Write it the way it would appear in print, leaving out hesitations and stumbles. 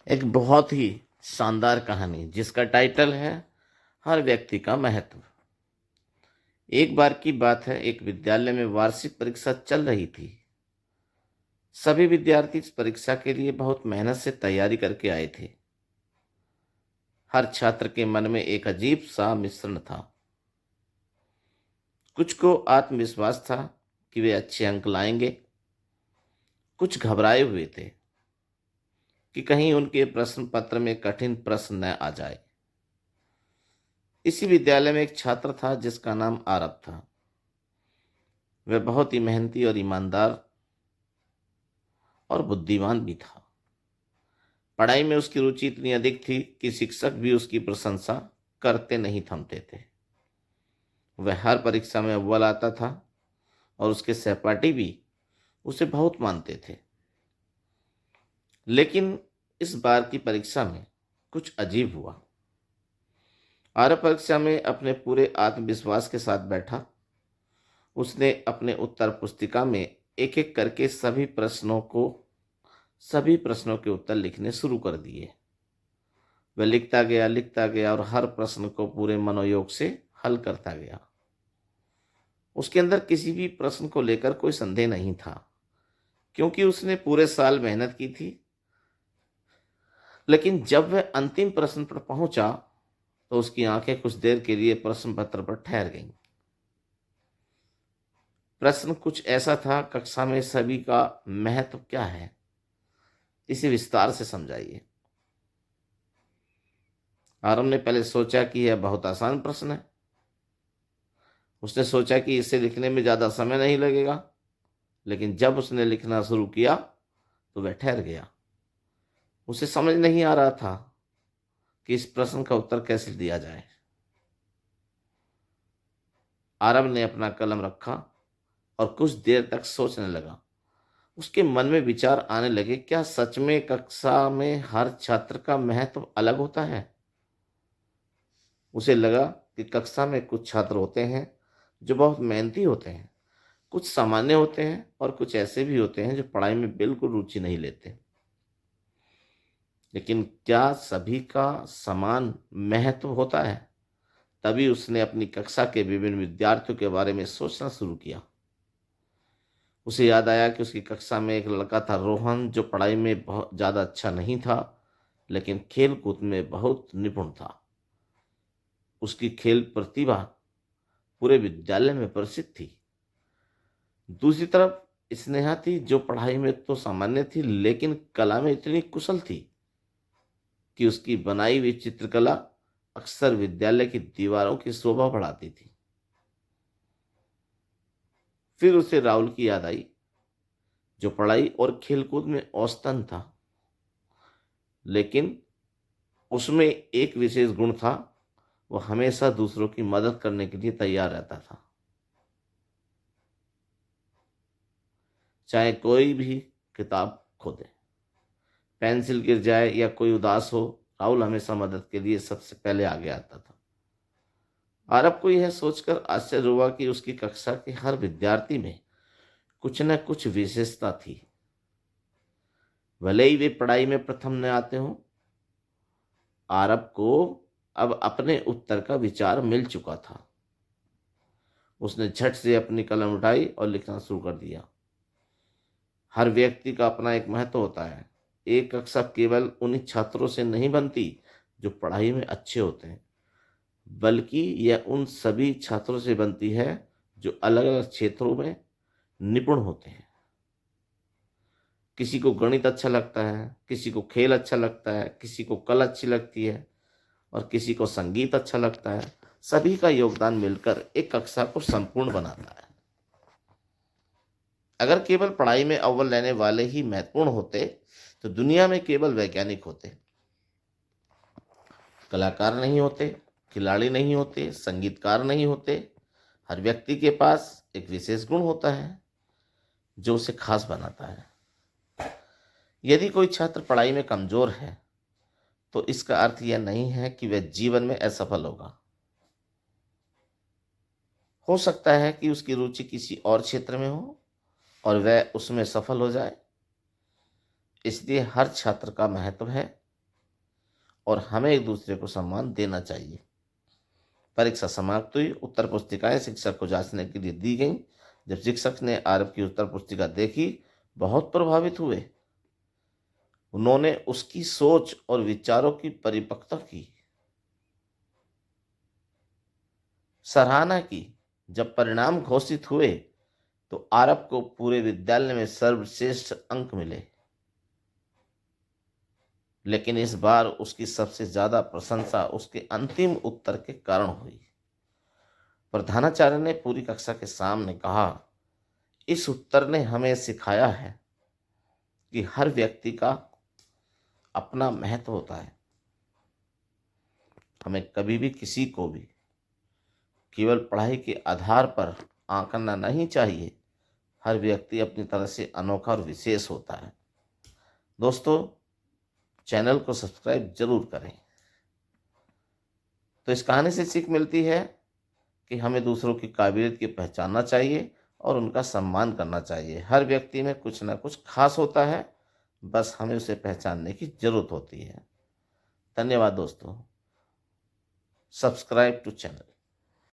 एक बहुत ही शानदार कहानी जिसका टाइटल है हर व्यक्ति का महत्व। एक बार की बात है, एक विद्यालय में वार्षिक परीक्षा चल रही थी। सभी विद्यार्थी इस परीक्षा के लिए बहुत मेहनत से तैयारी करके आए थे। हर छात्र के मन में एक अजीब सा मिश्रण था। कुछ को आत्मविश्वास था कि वे अच्छे अंक लाएंगे। कुछ घबराए हुए थे कि कहीं उनके प्रश्न पत्र में कठिन प्रश्न न आ जाए। इसी विद्यालय में एक छात्र था जिसका नाम आरव था। वह बहुत ही मेहनती और ईमानदार और बुद्धिमान भी था। पढ़ाई में उसकी रुचि इतनी अधिक थी कि शिक्षक भी उसकी प्रशंसा करते नहीं थमते थे। वह हर परीक्षा में अव्वल आता था और उसके सहपाठी भी उसे बहुत मानते थे। लेकिन इस बार की परीक्षा में कुछ अजीब हुआ। आरव परीक्षा में अपने पूरे आत्मविश्वास के साथ बैठा। उसने अपने उत्तर पुस्तिका में एक एक करके सभी प्रश्नों के उत्तर लिखने शुरू कर दिए। वह लिखता गया और हर प्रश्न को पूरे मनोयोग से हल करता गया। उसके अंदर किसी भी प्रश्न को लेकर कोई संदेह नहीं था, क्योंकि उसने पूरे साल मेहनत की थी। लेकिन जब वह अंतिम प्रश्न पर पहुंचा तो उसकी आंखें कुछ देर के लिए प्रश्न पत्र पर ठहर गईं। प्रश्न कुछ ऐसा था, कक्षा में सभी का महत्व क्या है, इसे विस्तार से समझाइए। आरव ने पहले सोचा कि यह बहुत आसान प्रश्न है। उसने सोचा कि इसे लिखने में ज़्यादा समय नहीं लगेगा। लेकिन जब उसने लिखना शुरू किया तो वह ठहर गया। उसे समझ नहीं आ रहा था कि इस प्रश्न का उत्तर कैसे दिया जाए। आरव ने अपना कलम रखा और कुछ देर तक सोचने लगा। उसके मन में विचार आने लगे, क्या सच में कक्षा में हर छात्र का महत्व अलग होता है? उसे लगा कि कक्षा में कुछ छात्र होते हैं जो बहुत मेहनती होते हैं, कुछ सामान्य होते हैं और कुछ ऐसे भी होते हैं जो पढ़ाई में बिल्कुल रुचि नहीं लेते। लेकिन क्या सभी का समान महत्व होता है? तभी उसने अपनी कक्षा के विभिन्न विद्यार्थियों के बारे में सोचना शुरू किया। उसे याद आया कि उसकी कक्षा में एक लड़का था, रोहन, जो पढ़ाई में बहुत ज़्यादा अच्छा नहीं था लेकिन खेल कूद में बहुत निपुण था। उसकी खेल प्रतिभा पूरे विद्यालय में प्रसिद्ध थी। दूसरी तरफ स्नेहा थी, जो पढ़ाई में तो सामान्य थी लेकिन कला में इतनी कुशल थी कि उसकी बनाई हुई चित्रकला अक्सर विद्यालय की दीवारों की शोभा बढ़ाती थी। फिर उसे राहुल की याद आई, जो पढ़ाई और खेलकूद में औसतन था, लेकिन उसमें एक विशेष गुण था, वह हमेशा दूसरों की मदद करने के लिए तैयार रहता था। चाहे कोई भी किताब खो दे, पेंसिल गिर जाए या कोई उदास हो, राहुल हमेशा मदद के लिए सबसे पहले आगे आता था। आरव को यह सोचकर आश्चर्य हुआ कि उसकी कक्षा के हर विद्यार्थी में कुछ न कुछ विशेषता थी। भले ही वे पढ़ाई में प्रथम न आते हों, आरव को अब अपने उत्तर का विचार मिल चुका था। उसने झट से अपनी कलम उठाई और लिखना शुरू कर दिया। हर व्यक्ति का अपना एक महत्व होता है। एक कक्षा केवल उन्हीं छात्रों से नहीं बनती जो पढ़ाई में अच्छे होते हैं, बल्कि यह उन सभी छात्रों से बनती है जो अलग अलग क्षेत्रों में निपुण होते हैं। किसी को गणित अच्छा लगता है, किसी को खेल अच्छा लगता है, किसी को कला अच्छी लगती है और किसी को संगीत अच्छा लगता है। सभी का योगदान मिलकर एक कक्षा को संपूर्ण बनाता है। अगर केवल पढ़ाई में अव्वल लेने वाले ही महत्वपूर्ण होते तो दुनिया में केवल वैज्ञानिक होते, कलाकार नहीं होते, खिलाड़ी नहीं होते, संगीतकार नहीं होते। हर व्यक्ति के पास एक विशेष गुण होता है जो उसे खास बनाता है। यदि कोई छात्र पढ़ाई में कमजोर है तो इसका अर्थ यह नहीं है कि वह जीवन में असफल होगा। हो सकता है कि उसकी रुचि किसी और क्षेत्र में हो और वह उसमें सफल हो जाए। इसलिए हर छात्र का महत्व है, और हमें एक दूसरे को सम्मान देना चाहिए। परीक्षा समाप्त हुई। उत्तर पुस्तिकाएं शिक्षक को जांचने के लिए दी गईं। जब शिक्षक ने आरव की उत्तर पुस्तिका देखी, बहुत प्रभावित हुए। उन्होंने उसकी सोच और विचारों की परिपक्वता की सराहना की। जब परिणाम घोषित हुए तो आरव को पूरे विद्यालय में सर्वश्रेष्ठ अंक मिले, लेकिन इस बार उसकी सबसे ज्यादा प्रशंसा उसके अंतिम उत्तर के कारण हुई। प्रधानाचार्य ने पूरी कक्षा के सामने कहा, इस उत्तर ने हमें सिखाया है कि हर व्यक्ति का अपना महत्व होता है। हमें कभी भी किसी को भी केवल पढ़ाई के आधार पर आंकना नहीं चाहिए। हर व्यक्ति अपनी तरह से अनोखा और विशेष होता है। दोस्तों, चैनल को सब्सक्राइब जरूर करें। तो इस कहानी से सीख मिलती है कि हमें दूसरों की काबिलियत की पहचानना चाहिए और उनका सम्मान करना चाहिए। हर व्यक्ति में कुछ ना कुछ खास होता है, बस हमें उसे पहचानने की जरूरत होती है। धन्यवाद दोस्तों। Subscribe to channel.